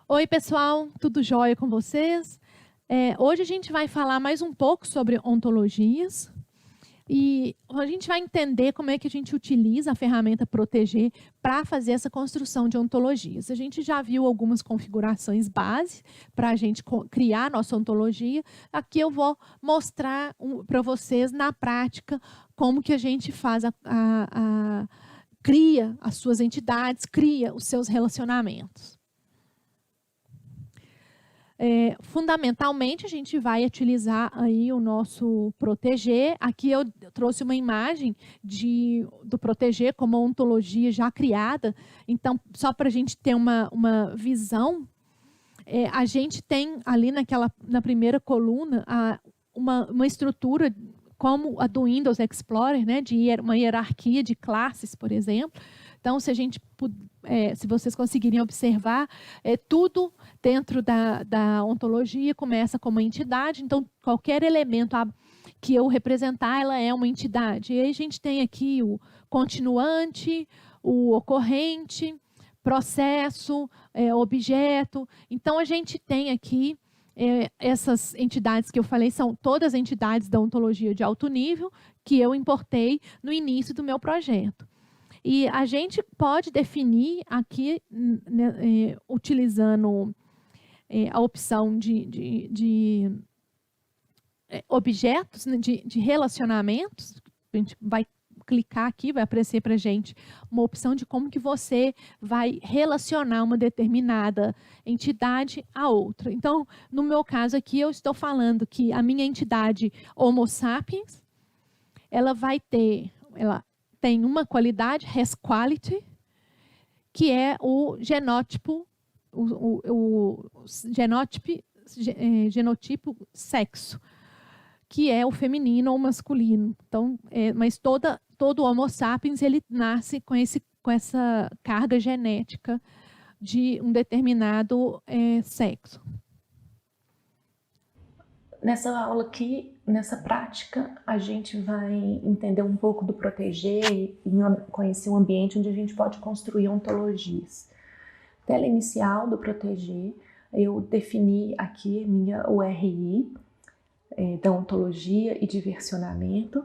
Oi, pessoal, tudo jóia com vocês? Hoje a gente vai falar mais um pouco sobre ontologias e a gente vai entender como é que a gente utiliza a ferramenta Proteger para fazer essa construção de ontologias. A gente já viu algumas configurações base para a gente criar nossa ontologia. Aqui eu vou mostrar para vocês na prática como que a gente faz cria as suas entidades, cria os seus relacionamentos. Fundamentalmente, a gente vai utilizar aí o nosso Proteger. Aqui eu trouxe uma imagem do Proteger como uma ontologia já criada. Então, só para a gente ter uma visão, a gente tem ali na primeira coluna uma estrutura como a do Windows Explorer, né, de uma hierarquia de classes, por exemplo. Então, se vocês conseguirem observar, tudo dentro da ontologia começa como uma entidade. Então, qualquer elemento que eu representar, ela é uma entidade. E aí a gente tem aqui o continuante, o ocorrente, processo, objeto. Então, a gente tem aqui essas entidades que eu falei, são todas entidades da ontologia de alto nível que eu importei no início do meu projeto. E a gente pode definir aqui, né, utilizando a opção de objetos, né, de relacionamentos. A gente vai clicar aqui, vai aparecer para a gente uma opção de como que você vai relacionar uma determinada entidade a outra. Então, no meu caso aqui, eu estou falando que a minha entidade Homo sapiens, ela tem uma qualidade, Has quality, que é o genótipo, genotipo sexo, que é o feminino ou masculino. Então, mas todo Homo sapiens ele nasce com essa carga genética de um determinado sexo. Nessa aula aqui, nessa prática, a gente vai entender um pouco do Proteger e conhecer um ambiente onde a gente pode construir ontologias. Tela inicial do Proteger, eu defini aqui minha URI da ontologia e de versionamento.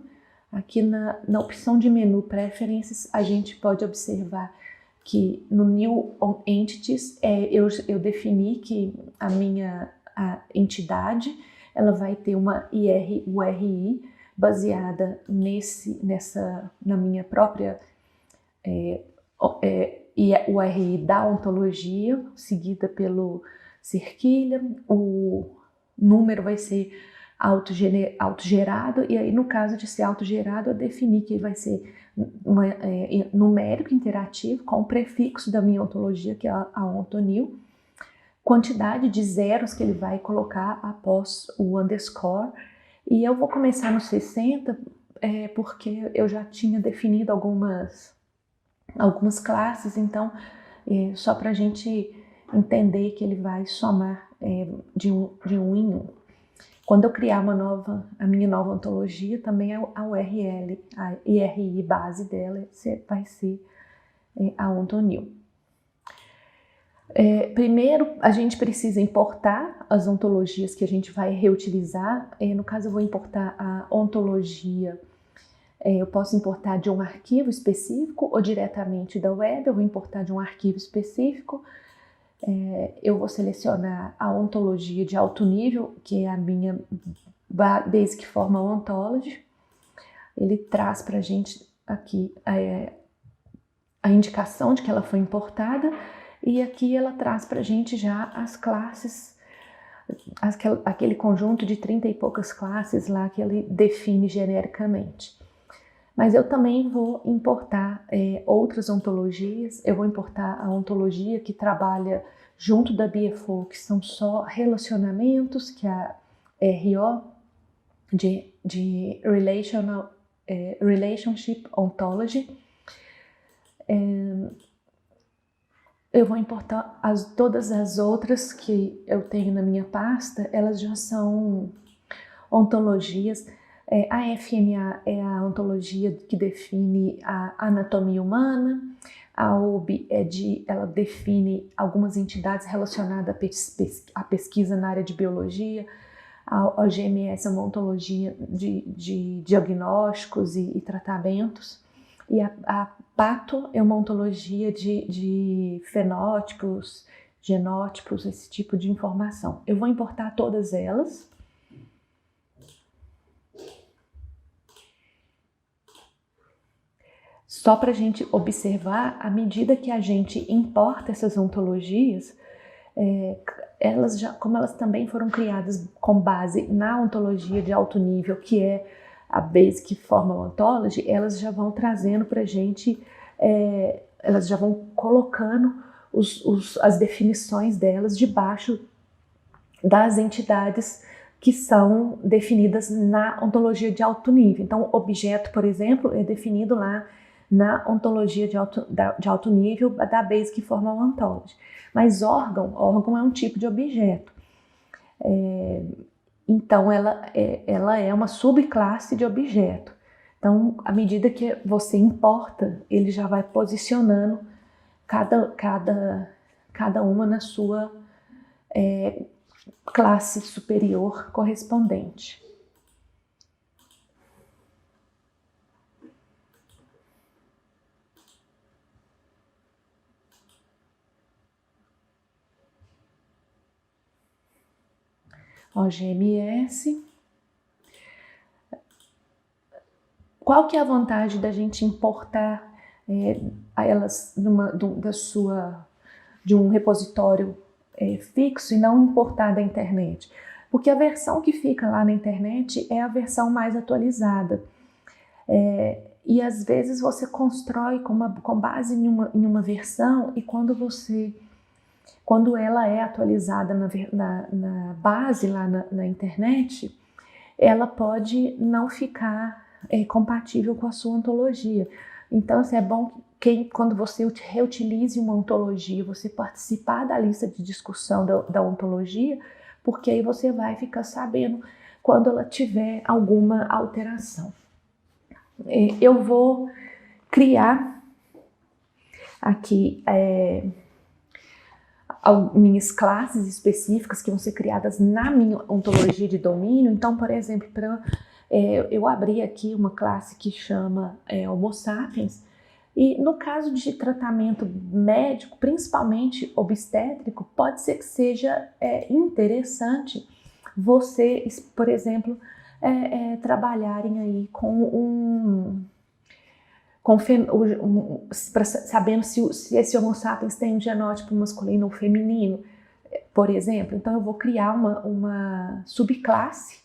Aqui na opção de menu Preferences, a gente pode observar que no New Entities, eu defini que a entidade ela vai ter uma URI baseada na minha própria URI da ontologia, seguida pelo cerquilha. O número vai ser autogerado, e aí no caso de ser autogerado, eu defini que vai ser numérico interativo com o prefixo da minha ontologia, que é a ontonil, quantidade de zeros que ele vai colocar após o underscore, e eu vou começar no 60 porque eu já tinha definido algumas classes, então só para a gente entender que ele vai somar de um em um. Quando eu criar a minha nova ontologia, também a URL, a IRI base dela vai ser a ontonil. Primeiro, a gente precisa importar as ontologias que a gente vai reutilizar. No caso, eu vou importar a ontologia. Eu posso importar de um arquivo específico ou diretamente da web. Eu vou importar de um arquivo específico. Eu vou selecionar a ontologia de alto nível, que é a minha Basic Formal Ontology. Ele traz para a gente aqui a indicação de que ela foi importada, e aqui ela traz para a gente já as classes, aquele conjunto de 30 e poucas classes lá que ele define genericamente. Mas eu também vou importar outras ontologias. Eu vou importar a ontologia que trabalha junto da BFO, que são só relacionamentos, que é a RO, de Relationship Ontology. Eu vou importar todas as outras que eu tenho na minha pasta, elas já são ontologias A FMA é a ontologia que define a anatomia humana. A OB ela define algumas entidades relacionadas à pesquisa na área de biologia. A OGMS é uma ontologia de diagnósticos e tratamentos. E a PATO é uma ontologia de fenótipos, genótipos, esse tipo de informação. Eu vou importar todas elas. Só para a gente observar, à medida que a gente importa essas ontologias, como elas também foram criadas com base na ontologia de alto nível, que é a Basic Formal Ontology, elas já vão trazendo para a gente, elas já vão colocando as definições delas debaixo das entidades que são definidas na ontologia de alto nível. Então, objeto, por exemplo, é definido lá na ontologia de alto nível da Basic Formal Ontology. Mas órgão é um tipo de objeto. Então, ela é uma subclasse de objeto. Então, à medida que você importa, ele já vai posicionando cada uma na sua classe superior correspondente. OGMS. Qual que é a vantagem da gente importar elas de um repositório fixo e não importar da internet? Porque a versão que fica lá na internet é a versão mais atualizada. E às vezes você constrói com base em uma versão, e quando ela é atualizada na base lá na internet, ela pode não ficar compatível com a sua ontologia. Então, é bom que quando você reutilize uma ontologia, você participar da lista de discussão da ontologia, porque aí você vai ficar sabendo quando ela tiver alguma alteração. Eu vou criar aqui minhas classes específicas que vão ser criadas na minha ontologia de domínio. Então, por exemplo, eu abri aqui uma classe que chama Homo sapiens, e no caso de tratamento médico, principalmente obstétrico, pode ser que seja interessante vocês, por exemplo, trabalharem aí sabendo se esse Homo sapiens tem um genótipo masculino ou feminino, por exemplo. Então eu vou criar uma subclasse.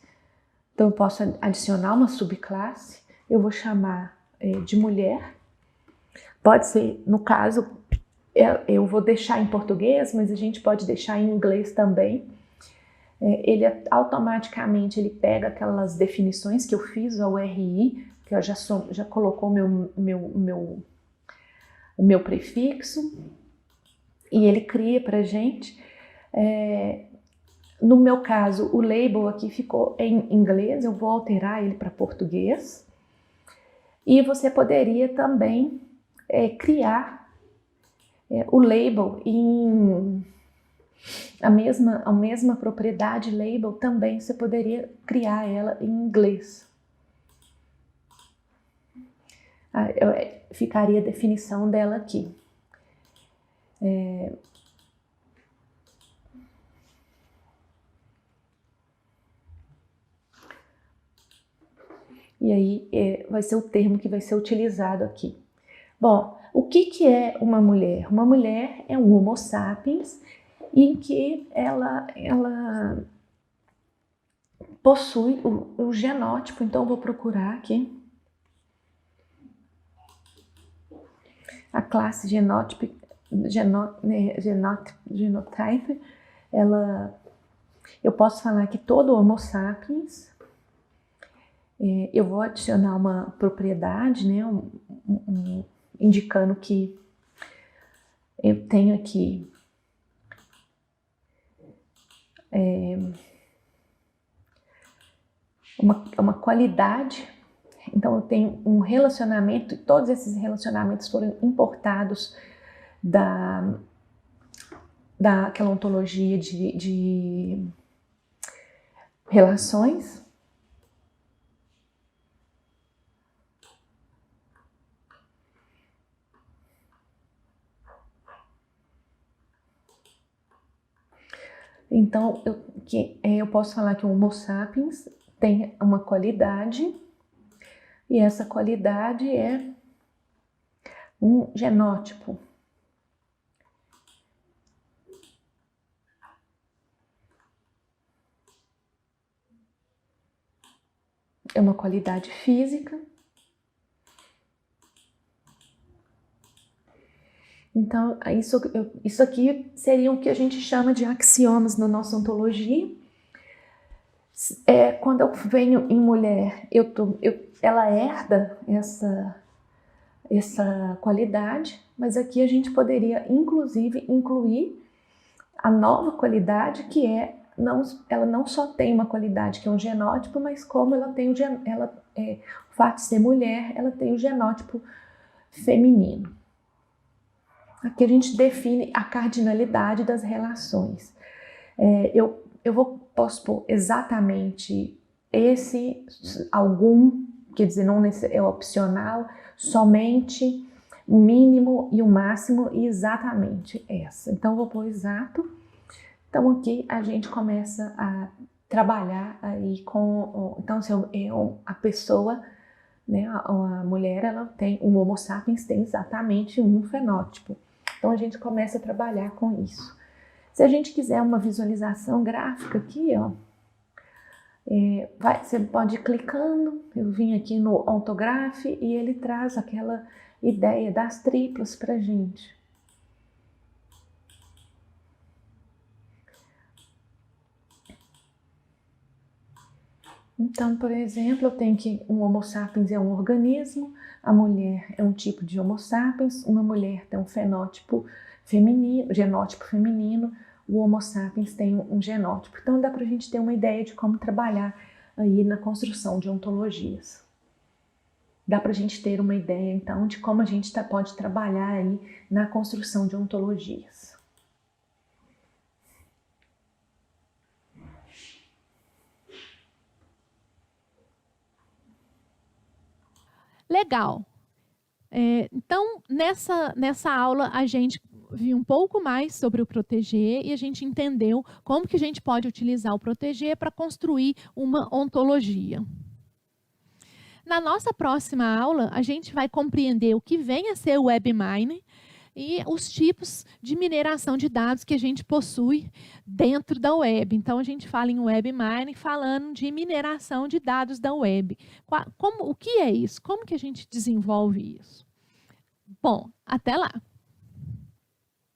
Então eu posso adicionar uma subclasse, eu vou chamar de mulher. Pode ser, no caso, eu vou deixar em português, mas a gente pode deixar em inglês também. Ele automaticamente pega aquelas definições que eu fiz, a URI, que já colocou o meu prefixo, e ele cria para a gente. No meu caso, o label aqui ficou em inglês, eu vou alterar ele para português. E você poderia também criar o label em a mesma propriedade label, também você poderia criar ela em inglês. Ficaria a definição dela aqui. E aí vai ser o termo que vai ser utilizado aqui. Bom, o que é uma mulher? Uma mulher é um Homo sapiens em que ela possui o genótipo. Então eu vou procurar aqui a classe genotype. Eu posso falar que todo Homo sapiens, eu vou adicionar uma propriedade, né, indicando que eu tenho aqui uma qualidade. Então, eu tenho um relacionamento, e todos esses relacionamentos foram importados daquela ontologia de relações. Então, eu posso falar que o Homo sapiens tem uma qualidade, e essa qualidade é um genótipo. É uma qualidade física. Então, isso aqui seria o que a gente chama de axiomas na nossa ontologia. Quando eu venho em mulher, ela herda essa qualidade, mas aqui a gente poderia, inclusive, incluir a nova qualidade, que ela não só tem uma qualidade que é um genótipo, mas como ela tem o fato de ser mulher, ela tem o genótipo feminino. Aqui a gente define a cardinalidade das relações. Posso pôr exatamente quer dizer, não é opcional, somente, o mínimo e o máximo, e exatamente essa. Então, eu vou pôr exato. Então, aqui a gente começa a trabalhar aí com... Então, se a pessoa, né, a mulher, o Homo sapiens tem exatamente um fenótipo. Então, a gente começa a trabalhar com isso. Se a gente quiser uma visualização gráfica aqui, ó, você pode ir clicando. Eu vim aqui no Ontograph e ele traz aquela ideia das triplas para a gente. Então, por exemplo, eu tenho que um Homo sapiens é um organismo, a mulher é um tipo de Homo sapiens, uma mulher tem um fenótipo feminino, genótipo feminino, o Homo sapiens tem um genótipo. Então, dá para a gente ter uma ideia de como trabalhar aí na construção de ontologias. Dá para a gente ter uma ideia, então, de como a gente pode trabalhar aí na construção de ontologias. Legal. Então, nessa aula, a gente viu um pouco mais sobre o proteger e a gente entendeu como que a gente pode utilizar o proteger para construir uma ontologia. Na nossa próxima aula, a gente vai compreender o que vem a ser o web mining e os tipos de mineração de dados que a gente possui dentro da web. Então, a gente fala em web mining falando de mineração de dados da web. O que é isso? Como que a gente desenvolve isso? Bom, até lá!